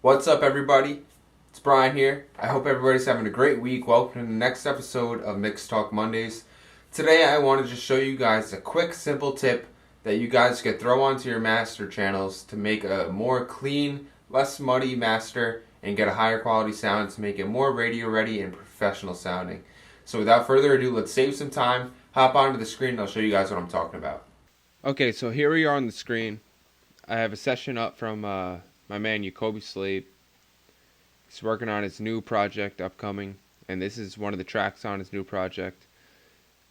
What's up, everybody? It's Brian here. I hope everybody's having a great week. Welcome to the next episode of Mixed Talk Mondays. Today, I want to just show you guys a quick, simple tip that you guys could throw onto your master channels to make a more clean, less muddy master and get a higher quality sound to make it more radio ready and professional sounding. So without further ado, let's save some time, hop onto the screen, and I'll show you guys what I'm talking about. Okay, so here we are on the screen. I have a session up from my man Jacoby Slade. He's working on his new project upcoming, and this is one of the tracks on his new project.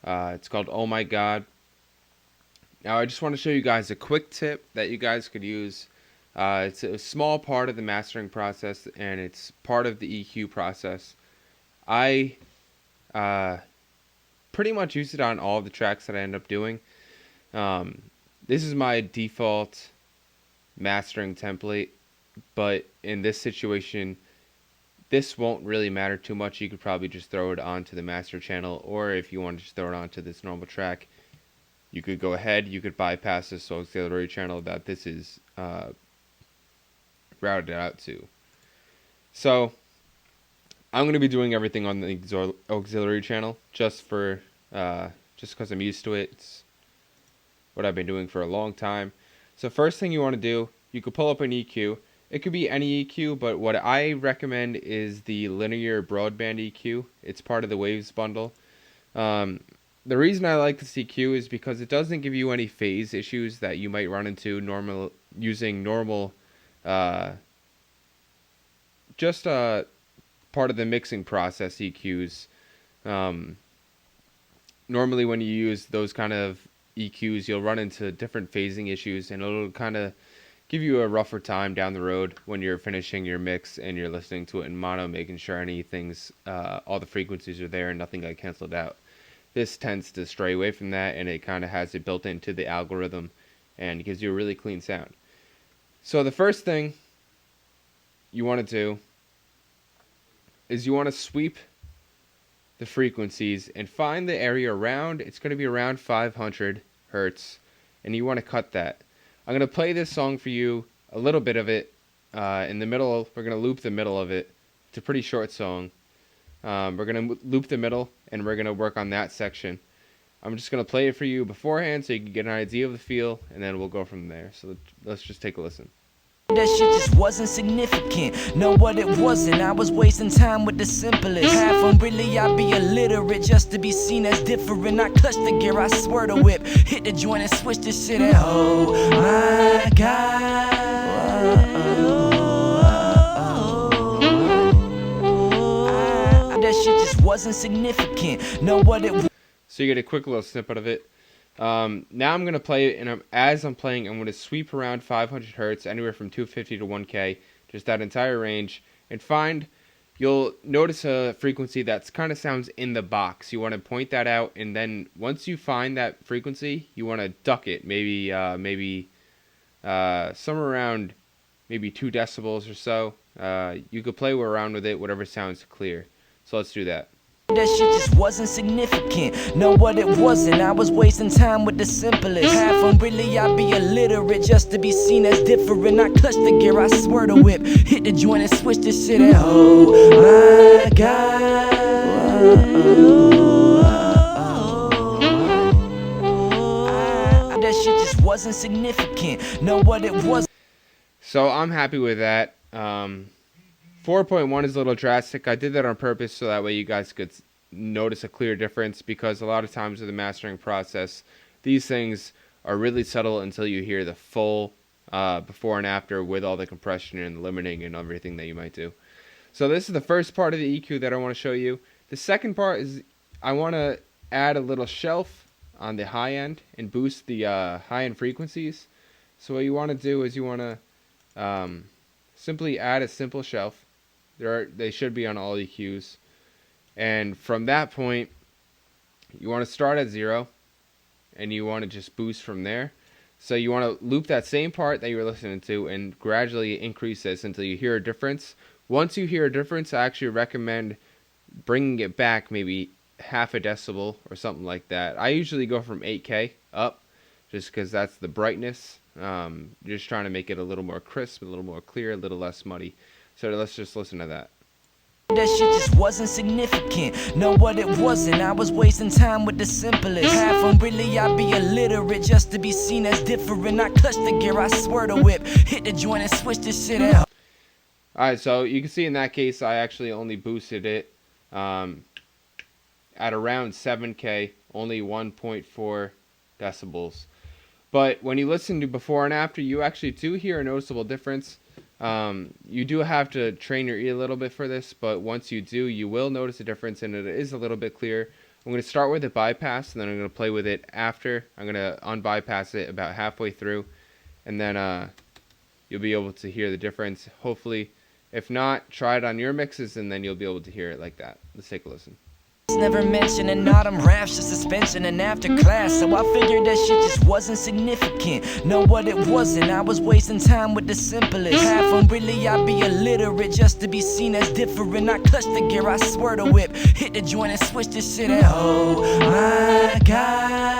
It's called Oh My God. Now I just want to show you guys a quick tip that you guys could use. It's a small part of the mastering process, and it's part of the EQ process. I pretty much use it on all of the tracks that I end up doing. This is my default mastering template, but in this situation, this won't really matter too much. You could probably just throw it onto the master channel, or if you want to just throw it onto this normal track, you could go ahead, you could bypass this auxiliary channel that this is routed out to. So I'm going to be doing everything on the auxiliary channel just because I'm used to it. It's what I've been doing for a long time. So first thing you want to do, you could pull up an EQ. It could be any EQ, but what I recommend is the linear broadband EQ. It's part of the Waves bundle. The reason I like this EQ is because it doesn't give you any phase issues that you might run into using normal, just part of the mixing process EQs. Normally when you use those kind of EQs, you'll run into different phasing issues, and it'll kind of give you a rougher time down the road when you're finishing your mix and you're listening to it in mono, making sure all the frequencies are there and nothing got canceled out. This tends to stray away from that, and it kind of has it built into the algorithm and gives you a really clean sound. So the first thing you want to do is you want to sweep the frequencies and find the area around. It's going to be around 500 hertz, and you want to cut that. I'm going to play this song for you, a little bit of it. In the middle, we're going to loop the middle of it. It's a pretty short song. We're going to loop the middle, and we're going to work on that section. I'm just going to play it for you beforehand so you can get an idea of the feel, and then we'll go from there. So let's just take a listen. That shit just wasn't significant. No, what it wasn't. I was wasting time with the simplest. Half them really, I'd be illiterate just to be seen as different. I clutched the gear, I swear to whip. Hit the joint and switch this shit and oh my God. That shit just wasn't significant. No, what it was. So you get a quick little snippet of it. Now I'm going to play it, and as I'm playing, I'm going to sweep around 500 hertz, anywhere from 250 to 1K, just that entire range, and you'll notice a frequency that's kind of sounds in the box. You want to point that out, and then once you find that frequency, you want to duck it, maybe somewhere around maybe 2 decibels or so. You could play around with it, whatever sounds clear. So let's do that. That shit just wasn't significant. No, what it wasn't. I was wasting time with the simplest. Half them really, I'd be illiterate just to be seen as different. I clutched the gear, I swear to whip. Hit the joint and switch this shit and oh my God. That shit just wasn't significant. No, what it was. So I'm happy with that. 4.1 is a little drastic. I did that on purpose so that way you guys could notice a clear difference, because a lot of times with the mastering process, these things are really subtle until you hear the full before and after with all the compression and the limiting and everything that you might do. So this is the first part of the EQ that I want to show you. The second part is I want to add a little shelf on the high end and boost the high end frequencies. So what you want to do is you want to simply add a simple shelf. They should be on all EQs, and from that point you want to start at 0 and you want to just boost from there. So you want to loop that same part that you were listening to and gradually increase this until you hear a difference. Once you hear a difference, I actually recommend bringing it back maybe half a decibel or something like that. I usually go from 8K up just because that's the brightness. Just trying to make it a little more crisp, a little more clear, a little less muddy. So let's just listen to that. That shit just wasn't significant. No, what it wasn't. I was wasting time with the simplest. Half on really, I'd be illiterate just to be seen as different. I clutched the gear, I swear to whip. Hit the joint and switch this shit out. Alright, so you can see in that case, I actually only boosted it at around 7K, only 1.4 decibels. But when you listen to before and after, you actually do hear a noticeable difference. You do have to train your ear a little bit for this, but once you do, you will notice a difference, and it is a little bit clearer. I'm going to start with a bypass, and then I'm going to play with it after. I'm going to unbypass it about halfway through, and then you'll be able to hear the difference, hopefully. If not, try it on your mixes, and then you'll be able to hear it like that. Let's take a listen. Never mentioned an autumn raps, just suspension and after class. So I figured that shit just wasn't significant. No, what it wasn't. I was wasting time with the simplest. Half on really, I'd be illiterate just to be seen as different. I clutched the gear, I swear to whip. Hit the joint and switch this shit out. Oh my God.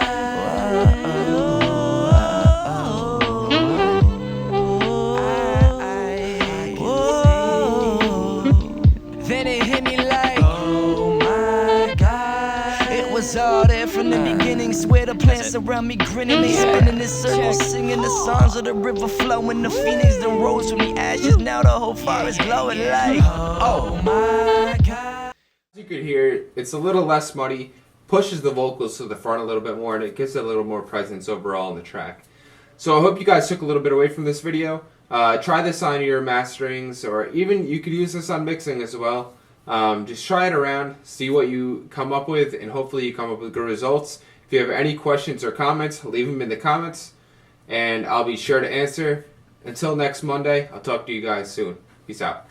Then it hit me like, oh my God. It was all there from the beginning. Swear the plants around me grinning. They spinning in circles, singing the songs of the river flowing. The phoenix that rose from the ashes. Now the whole forest glowing like, oh my God. As you could hear, it's a little less muddy, pushes the vocals to the front a little bit more, and it gives it a little more presence overall in the track. So I hope you guys took a little bit away from this video. Try this on your masterings, or even you could use this on mixing as well. Just try it around, see what you come up with, and hopefully you come up with good results. If you have any questions or comments, leave them in the comments, and I'll be sure to answer. Until next Monday, I'll talk to you guys soon. Peace out.